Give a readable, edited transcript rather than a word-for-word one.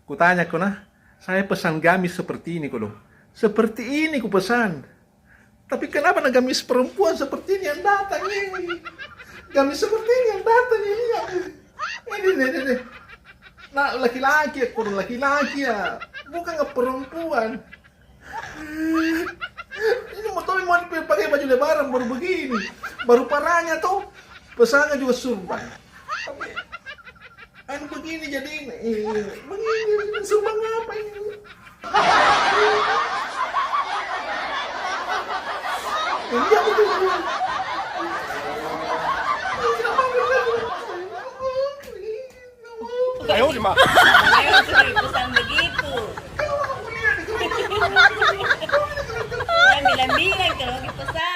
Kutanya ko na, saya pesan gamis seperti ini kolo. Seperti ini ku pesan. Tapi kenapa na gamis perempuan seperti ini yang datang ini? Gamis seperti ini yang datang ini. Ini. Nah, laki-laki, kurang laki-laki ya. Bukan nggak perempuan. Ini motor mau pakai baju lebaran baru begini. Baru parahnya tuh pesannya juga sumpah. Tapi anu begini jadi begini sumpah ngapa ini? Iya betul. 哎呦我的妈！ Ayaw suruh pesan begitu. Yan, bilang-bilang kalau dipesan.